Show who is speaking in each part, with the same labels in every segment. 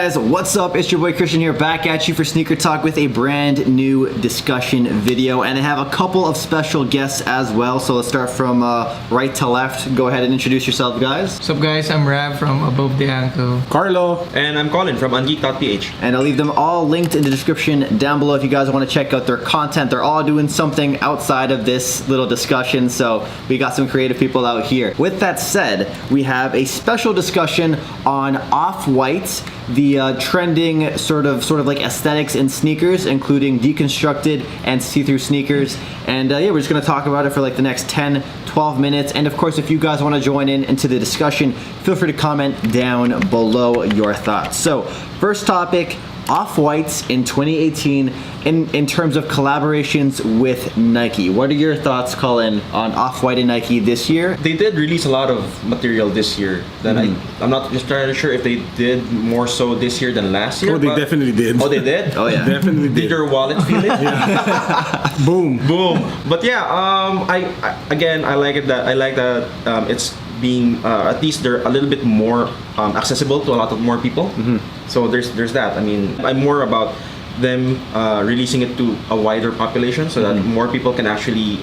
Speaker 1: guys, what's up? It's your boy Christian here, back at you for Sneaker Talk with a brand new discussion video, and I have a couple of special guests as well. So let's start from right to left. Go ahead and introduce yourself, guys.
Speaker 2: What's up, guys? I'm Rab from Above the Ankle.
Speaker 3: Carlo.
Speaker 4: And I'm Colin from ungeek.ph.
Speaker 1: And I'll leave them all linked in the description down below if you guys want to check out their content. They're all doing something outside of this little discussion, so we got some creative people out here. With that said, we have a special discussion on Off-White, the trending sort of like aesthetics in sneakers, including deconstructed and see-through sneakers. And yeah, we're just gonna talk about it for like the next 10-12 minutes. And of course, if you guys want to join in into the discussion, feel free to comment down below your thoughts. So first topic, Off-Whites in 2018 in terms of collaborations with Nike. What are your thoughts, Colin, on Off-White and Nike this year?
Speaker 4: They did release a lot of material this year. That I'm not just entirely sure if they did more so this year than last year.
Speaker 3: Oh, they definitely did.
Speaker 4: Oh, they did?
Speaker 1: Oh yeah,
Speaker 3: Definitely did.
Speaker 4: Did your wallet feel it?
Speaker 3: Boom.
Speaker 4: Boom. But yeah, I like it that it's being at least they're a little bit more accessible to a lot of more people. So there's that. I mean, I'm more about them releasing it to a wider population so that more people can actually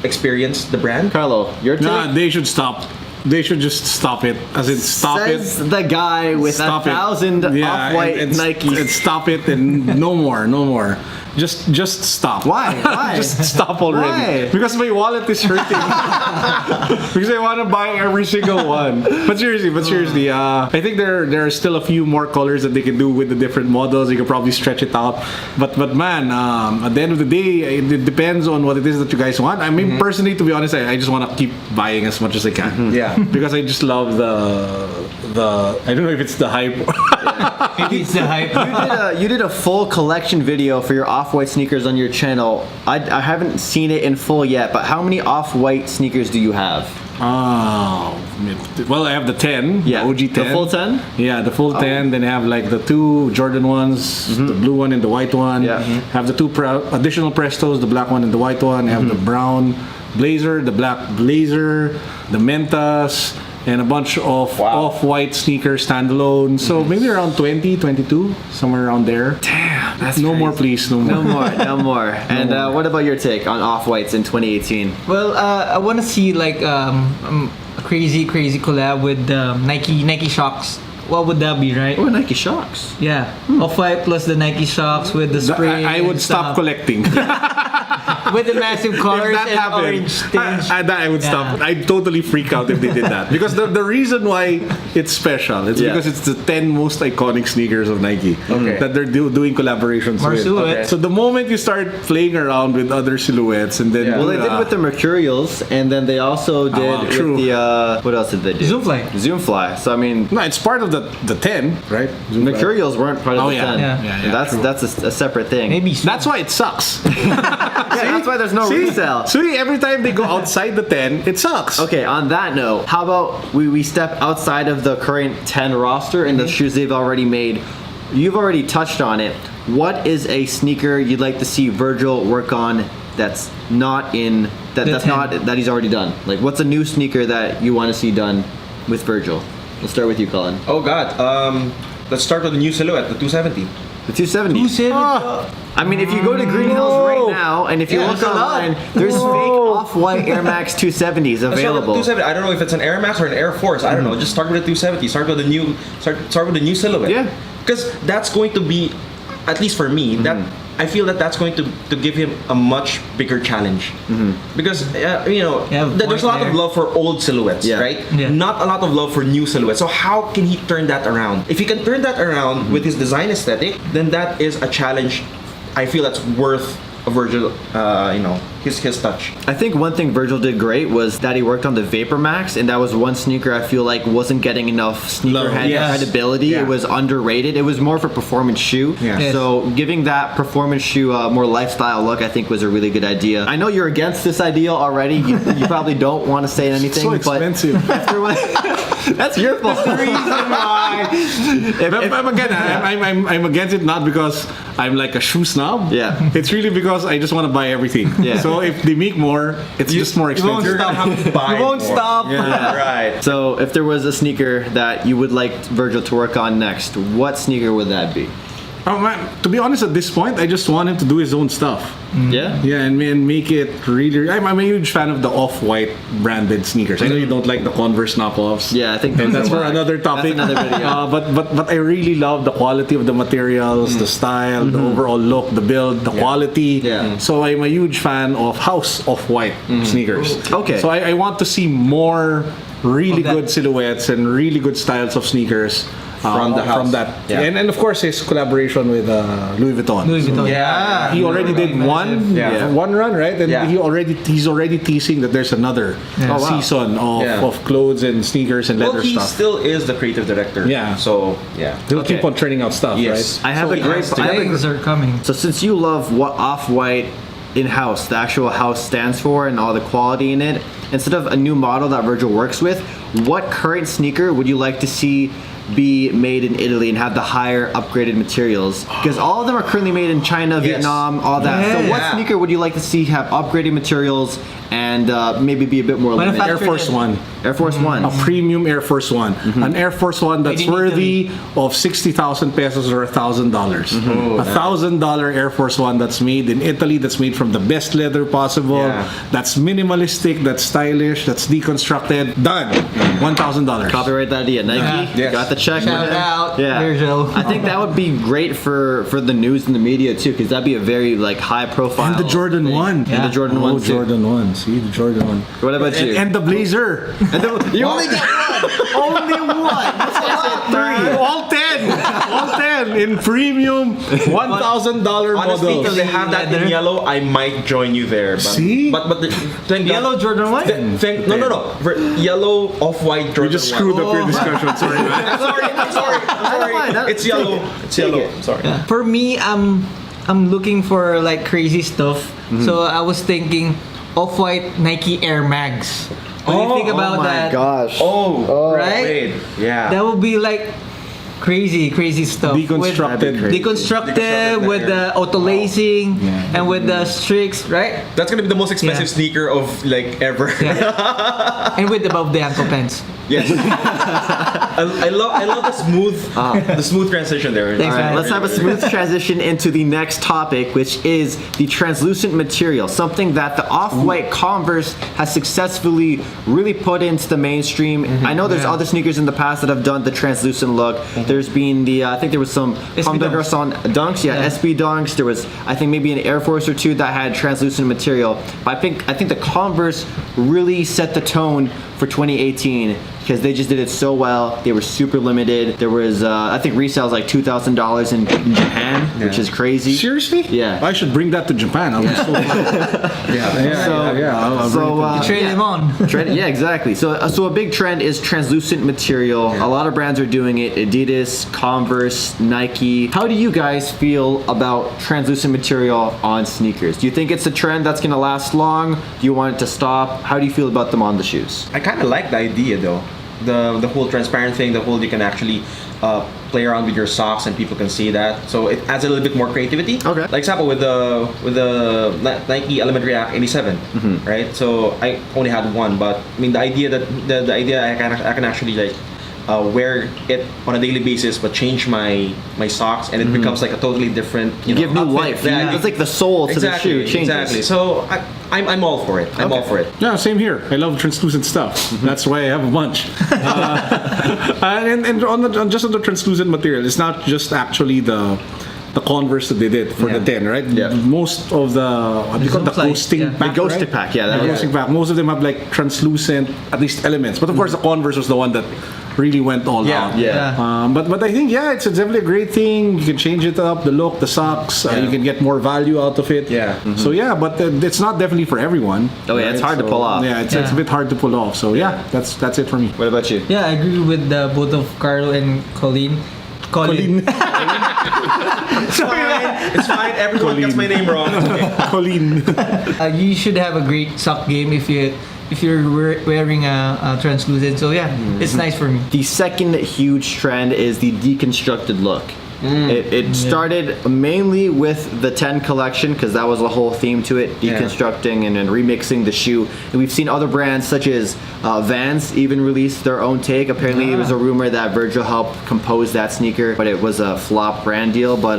Speaker 4: experience the brand.
Speaker 1: Carlo, your take?
Speaker 3: Nah, they should stop. They should just stop it. As in, stop
Speaker 1: Says
Speaker 3: it.
Speaker 1: the guy with
Speaker 3: Stop
Speaker 1: 1,000 Off-White
Speaker 3: and
Speaker 1: Nikes.
Speaker 3: And stop it and no more. Just stop.
Speaker 1: Why?
Speaker 3: Just stop already.
Speaker 1: Why?
Speaker 3: Because my wallet is hurting. Because I want to buy every single one. But seriously, I think there are still a few more colors that they can do with the different models. You can probably stretch it out. But man, at the end of the day, it depends on what it is that you guys want. I mean, personally, to be honest, I just want to keep buying as much as I can.
Speaker 4: Yeah.
Speaker 3: Because I just love the I don't know if it's the hype.
Speaker 2: Maybe it's the hype.
Speaker 1: You did a full collection video for your Off-White sneakers on your channel. I haven't seen it in full yet, but how many Off-White sneakers do you have?
Speaker 3: Oh, well, I have the 10,
Speaker 1: Yeah,
Speaker 3: the OG 10.
Speaker 1: the full 10?
Speaker 3: Yeah, the full 10. Then I have like the two Jordan ones, the blue one and the white one.
Speaker 1: Yeah.
Speaker 3: Have the two additional Prestos, the black one and the white one. I have the brown Blazer, the black Blazer, the Mentas, and a bunch of Off-White sneakers standalone. So maybe around 20, 22, somewhere around there.
Speaker 1: Damn, that's
Speaker 3: No
Speaker 1: crazy.
Speaker 3: more, please. No more.
Speaker 1: No more. And what about your take on Off-Whites in 2018?
Speaker 2: Well, I want to see like a crazy collab with Nike Shocks. What would that be, right?
Speaker 1: Oh, Nike Shocks.
Speaker 2: Yeah, Off-White plus the Nike Shocks with the spray.
Speaker 3: I would stop collecting.
Speaker 2: with the massive colors
Speaker 3: If that
Speaker 2: and
Speaker 3: happened,
Speaker 2: orange tinge.
Speaker 3: I would stop.
Speaker 2: Yeah.
Speaker 3: I'd totally freak out if they did that. Because the reason why it's special, it's because it's the 10 most iconic sneakers of Nike that they're doing collaborations
Speaker 2: More
Speaker 3: with.
Speaker 2: silhouettes.
Speaker 3: So the moment you start playing around with other silhouettes and then...
Speaker 1: Well, they did with the Mercurials, and then they also did with the... what else did they do?
Speaker 2: Zoomfly.
Speaker 1: Zoomfly. So, I mean...
Speaker 3: No, it's part of the 10, right?
Speaker 1: Mercurials weren't part of the 10.
Speaker 2: Yeah.
Speaker 1: That's a separate thing.
Speaker 2: Maybe.
Speaker 3: That's why it sucks.
Speaker 1: Yeah, that's why there's no resale.
Speaker 3: See, every time they go outside the 10, it sucks.
Speaker 1: Okay, on that note, how about we step outside of the current 10 roster and the shoes they've already made? You've already touched on it. What is a sneaker you'd like to see Virgil work on that's not in that he's already done? Like, what's a new sneaker that you want to see done with Virgil? Let's start with you, Colin.
Speaker 4: Oh God. Let's start with the new silhouette, the 270.
Speaker 1: The 270. I mean, if you go to Green Hills right now, and if you look online, there's fake Off-White Air Max 270s available.
Speaker 4: 270. I don't know if it's an Air Max or an Air Force. I don't know. Just start with the 270. Start with the new. Start with the new silhouette.
Speaker 1: Yeah.
Speaker 4: Because that's going to be, at least for me, that I feel that's going to give him a much bigger challenge. Because there's a lot of love for old silhouettes, right?
Speaker 2: Yeah.
Speaker 4: Not a lot of love for new silhouettes. So how can he turn that around? If he can turn that around with his design aesthetic, then that is a challenge. I feel that's worth a Virgil, his touch.
Speaker 1: I think one thing Virgil did great was that he worked on the Vapor Max, and that was one sneaker I feel like wasn't getting enough sneakerhead credibility.
Speaker 4: Yeah.
Speaker 1: It was underrated. It was more of a performance shoe.
Speaker 4: Yeah.
Speaker 2: Yes.
Speaker 1: So giving that performance shoe a more lifestyle look, I think, was a really good idea. I know you're against this idea already. You probably don't want to say anything,
Speaker 3: So expensive.
Speaker 1: but after what That's your fault.
Speaker 3: But again, I'm against it not because I'm like a shoe snob.
Speaker 1: Yeah.
Speaker 3: It's really because I just want to buy everything.
Speaker 1: Yeah.
Speaker 3: So if they make more, it's just more
Speaker 2: You won't
Speaker 3: expensive.
Speaker 2: stop. You won't stop.
Speaker 3: Yeah.
Speaker 4: Right.
Speaker 1: So if there was a sneaker that you would like Virgil to work on next, what sneaker would that be?
Speaker 3: Oh, man, to be honest, at this point, I just want him to do his own stuff.
Speaker 1: Yeah?
Speaker 3: Yeah, and make it really. I'm a huge fan of the Off-White branded sneakers. I know you don't like the Converse knockoffs.
Speaker 1: Yeah, I think
Speaker 3: And that's
Speaker 1: those are
Speaker 3: for
Speaker 1: whack.
Speaker 3: another topic.
Speaker 1: That's another video.
Speaker 3: But I really love the quality of the materials, the style, the overall look, the build, the quality.
Speaker 1: Yeah.
Speaker 3: So I'm a huge fan of House Off-White sneakers.
Speaker 1: Okay.
Speaker 3: So I want to see more really
Speaker 2: Of that.
Speaker 3: good silhouettes and really good styles of sneakers.
Speaker 4: From the house.
Speaker 3: From that.
Speaker 4: Yeah.
Speaker 3: And of course his collaboration with Louis Vuitton.
Speaker 2: Louis Vuitton.
Speaker 4: Yeah.
Speaker 3: He already did one,
Speaker 4: Yeah.
Speaker 3: one run, right? And
Speaker 4: Yeah.
Speaker 3: he's already teasing that there's another
Speaker 2: Yeah.
Speaker 1: Oh, wow.
Speaker 3: season
Speaker 4: Yeah.
Speaker 3: of clothes and sneakers and
Speaker 4: Well,
Speaker 3: leather
Speaker 4: he
Speaker 3: stuff.
Speaker 4: still is the creative director.
Speaker 3: Yeah.
Speaker 4: So yeah.
Speaker 3: He'll
Speaker 1: Okay.
Speaker 3: keep on churning out stuff,
Speaker 4: Yes.
Speaker 3: right?
Speaker 1: I have
Speaker 4: So
Speaker 1: a
Speaker 4: he
Speaker 1: great.
Speaker 4: has to-
Speaker 1: I have a
Speaker 2: Things are coming.
Speaker 1: So since you love what Off-White in-house, the actual house stands for and all the quality in it, instead of a new model that Virgil works with, what current sneaker would you like to see be made in Italy and have the higher upgraded materials? Because all of them are currently made in China, Vietnam, all that. So what
Speaker 4: Yeah.
Speaker 1: sneaker would you like to see have upgraded materials and maybe be a bit more limited?
Speaker 3: Air Force One.
Speaker 1: Air Force One.
Speaker 3: A premium Air Force One. An Air Force One that's
Speaker 2: Made in
Speaker 3: worthy of 60,000 pesos or $1,000. $1,000 Air Force One that's made in Italy, that's made from the best leather possible,
Speaker 4: Yeah.
Speaker 3: that's minimalistic, that's stylish, that's deconstructed. Done. $1,000.
Speaker 1: Copyright that idea. Nike,
Speaker 4: Yes.
Speaker 1: got the check.
Speaker 2: Shout
Speaker 1: man.
Speaker 2: out,
Speaker 1: Yeah.
Speaker 2: Virgil.
Speaker 1: I think that would be great for the news and the media too, because that'd be a very like high profile.
Speaker 3: And the Jordan
Speaker 1: thing.
Speaker 3: 1.
Speaker 1: And the Jordan
Speaker 3: Oh,
Speaker 1: 1 too.
Speaker 3: Jordan 1. See, the Jordan 1.
Speaker 1: What about you?
Speaker 3: And the Blazer.
Speaker 1: You only got one. Only one. This guy said three.
Speaker 3: All 10. All 10 in premium $1,000
Speaker 4: Honestly, if
Speaker 3: models.
Speaker 4: they have that in
Speaker 2: Leather.
Speaker 4: yellow, I might join you there. But,
Speaker 3: See?
Speaker 4: But thank God-
Speaker 2: Yellow Jordan 1?
Speaker 4: No. Yellow Off-White Jordan.
Speaker 3: We just screwed up your discussion. Sorry, man.
Speaker 4: I'm sorry.
Speaker 1: That's fine.
Speaker 4: Sorry. It's yellow. It's yellow.
Speaker 1: it.
Speaker 4: Sorry.
Speaker 2: For me, I'm looking for like crazy stuff. So I was thinking Off-White Nike Air Mags. What do you think about
Speaker 1: oh my
Speaker 2: that?
Speaker 1: gosh.
Speaker 4: Oh,
Speaker 2: Right?
Speaker 4: wait. Yeah.
Speaker 2: That would be like crazy stuff.
Speaker 3: Deconstructed.
Speaker 2: With, deconstructed with the auto lacing and with the streaks, right?
Speaker 4: That's gonna be the most expensive
Speaker 2: Yeah.
Speaker 4: sneaker of like ever.
Speaker 2: Yeah. And with above the ankle pants.
Speaker 4: Yes. I love the smooth transition there.
Speaker 2: Thanks,
Speaker 1: All right,
Speaker 2: man.
Speaker 1: let's have a smooth transition into the next topic, which is the translucent material, something that the Off-White Converse has successfully really put into the mainstream. I know there's other sneakers in the past that have done the translucent look. There's been the, I think there was some Comme des
Speaker 2: Dunks.
Speaker 1: Garçons Dunks, yeah, SB Dunks. There was, I think maybe an Air Force or two that had translucent material. But I think the Converse really set the tone for 2018 because they just did it so well. They were super limited. There was, I think resale like $2,000 in Japan, which is crazy.
Speaker 3: Seriously?
Speaker 1: Yeah.
Speaker 3: I should bring that to Japan. I'll be so fun.
Speaker 4: Yeah.
Speaker 3: I'll bring it to
Speaker 2: Trade them on.
Speaker 1: Trend, yeah, exactly. So a big trend is translucent material. A lot of brands are doing it. Adidas, Converse, Nike. How do you guys feel about translucent material on sneakers? Do you think it's a trend that's gonna last long? Do you want it to stop? How do you feel about them on the shoes?
Speaker 4: I kind of like the idea though. The whole transparent thing, the whole you can actually play around with your socks and people can see that. So it adds a little bit more creativity.
Speaker 1: Okay.
Speaker 4: Like example with the Nike Element React 87, right? So I only had one, but I mean the idea that the idea I can actually like wear it on a daily basis, but change my socks, and it becomes like a totally different. You know,
Speaker 1: Give new
Speaker 4: outfit.
Speaker 1: life.
Speaker 4: Yeah,
Speaker 1: It's like the soul to the shoe changes.
Speaker 4: Exactly. So I'm all for it. I'm all for it.
Speaker 3: Yeah, same here. I love translucent stuff. That's why I have a bunch. And on just on the translucent material, it's not just actually the Converse that they did for the 10, right?
Speaker 1: Yeah.
Speaker 3: Most of the what do you call it? The
Speaker 2: Zoom
Speaker 3: ghosting
Speaker 2: flight, yeah.
Speaker 3: pack,
Speaker 1: The ghosted
Speaker 3: right?
Speaker 1: pack, yeah, that
Speaker 3: The
Speaker 1: was
Speaker 3: ghosting pack. Most of them have like translucent, at least elements. But of course, the Converse was the one that really went all out.
Speaker 1: Yeah.
Speaker 3: But I think it's definitely a great thing. You can change it up, the look, the socks. You can get more value out of it.
Speaker 4: Yeah.
Speaker 3: So but it's not definitely for everyone.
Speaker 1: Oh, yeah, it's hard to
Speaker 3: So,
Speaker 1: pull off.
Speaker 3: Yeah, it's a bit hard to pull off. So that's it for me.
Speaker 1: What about you?
Speaker 2: Yeah, I agree with both of Carlo and Colleen.
Speaker 4: It's fine. Everyone gets my name wrong. It's okay.
Speaker 3: Colleen.
Speaker 2: You should have a great sock game if if you're wearing a translucent. So yeah, it's nice for me.
Speaker 1: The second huge trend is the deconstructed look. It started mainly with the 10 collection because that was the whole theme to it, deconstructing and then remixing the shoe. And we've seen other brands such as Vans even release their own take. Apparently, it was a rumor that Virgil helped compose that sneaker, but it was a flop brand deal. But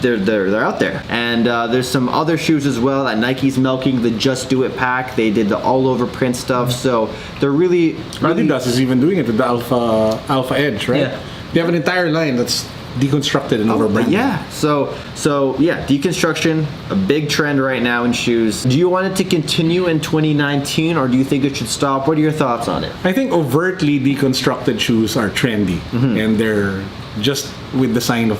Speaker 1: they're out there. And there's some other shoes as well that Nike's milking, the Just Do It pack. They did the all over print stuff. So they're really
Speaker 3: Adidas is even doing it with the Alpha Edge, right?
Speaker 2: Yeah.
Speaker 3: They have an entire line that's deconstructed and overbranded.
Speaker 1: Yeah. So yeah, deconstruction, a big trend right now in shoes. Do you want it to continue in 2019 or do you think it should stop? What are your thoughts on it?
Speaker 3: I think overtly deconstructed shoes are trendy, and they're just with the sign of,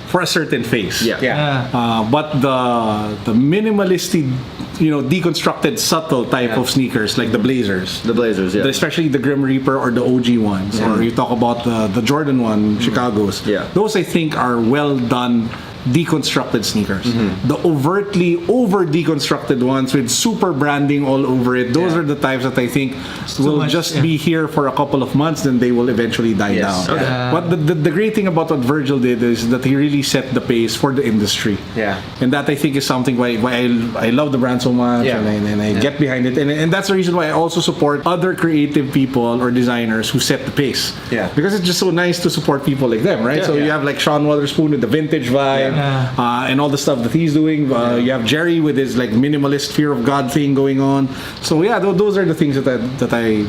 Speaker 3: for a certain face.
Speaker 1: Yeah.
Speaker 3: But the minimalistic, deconstructed subtle type of sneakers like the Blazers.
Speaker 1: The Blazers, yeah.
Speaker 3: Especially the Grim Reaper or the OG ones. Or you talk about the Jordan one, Chicago's.
Speaker 1: Yeah.
Speaker 3: Those I think are well done deconstructed sneakers. The overtly over deconstructed ones with super branding all over it, those are the types that I think will just be here for a couple of months, then they will eventually die down.
Speaker 1: Okay.
Speaker 3: But the great thing about what Virgil did is that he really set the pace for the industry.
Speaker 4: Yeah.
Speaker 3: And that I think is something why I love the brand so much, and I get behind it. And that's the reason why I also support other creative people or designers who set the pace.
Speaker 4: Yeah.
Speaker 3: Because it's just so nice to support people like them, right? So you have like Sean Wotherspoon with the vintage vibe. And all the stuff that he's doing. You have Jerry with his like minimalist fear of God thing going on. So yeah, those are the things that I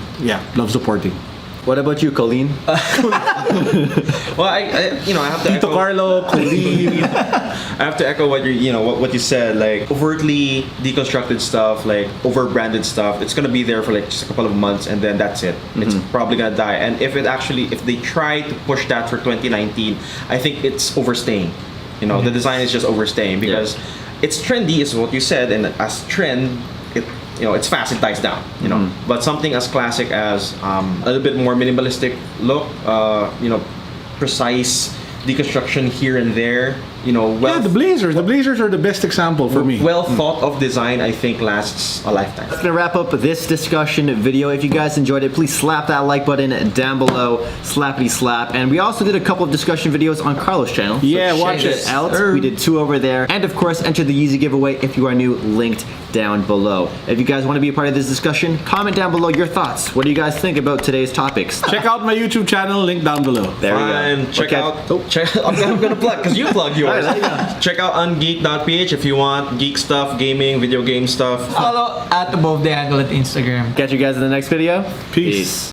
Speaker 3: love supporting.
Speaker 1: What about you, Colleen?
Speaker 4: Well, I have to
Speaker 3: Tito
Speaker 4: echo,
Speaker 3: Carlo, Colleen.
Speaker 4: I have to echo what what you said. Like overtly deconstructed stuff, like over branded stuff. It's gonna be there for like just a couple of months, and then that's it. It's probably gonna die. And if they try to push that for 2019, I think it's overstaying. The design is just overstaying because it's trendy, is what you said, and as trend, it's fast, it dies down. But something as classic as a little bit more minimalistic look, precise deconstruction here and there.
Speaker 3: The Blazers are the best example for me.
Speaker 4: Well thought of design, I think lasts a lifetime.
Speaker 1: That's gonna wrap up this discussion video. If you guys enjoyed it, please slap that like button down below, slappity slap. And we also did a couple of discussion videos on Carlo's channel. So
Speaker 3: watch
Speaker 1: check
Speaker 3: it
Speaker 1: out. We did 2 over there. And of course, enter the Yeezy giveaway if you are new, linked down below. If you guys want to be a part of this discussion, comment down below your thoughts. What do you guys think about today's topics?
Speaker 3: Check out my YouTube channel, link down below.
Speaker 1: There we go.
Speaker 4: Check out. I'm gonna plug because you plugged yours. Check out ungeek.ph if you want geek stuff, gaming, video game stuff.
Speaker 2: Follow at Above the Angle at Instagram.
Speaker 1: Catch you guys in the next video.
Speaker 3: Peace.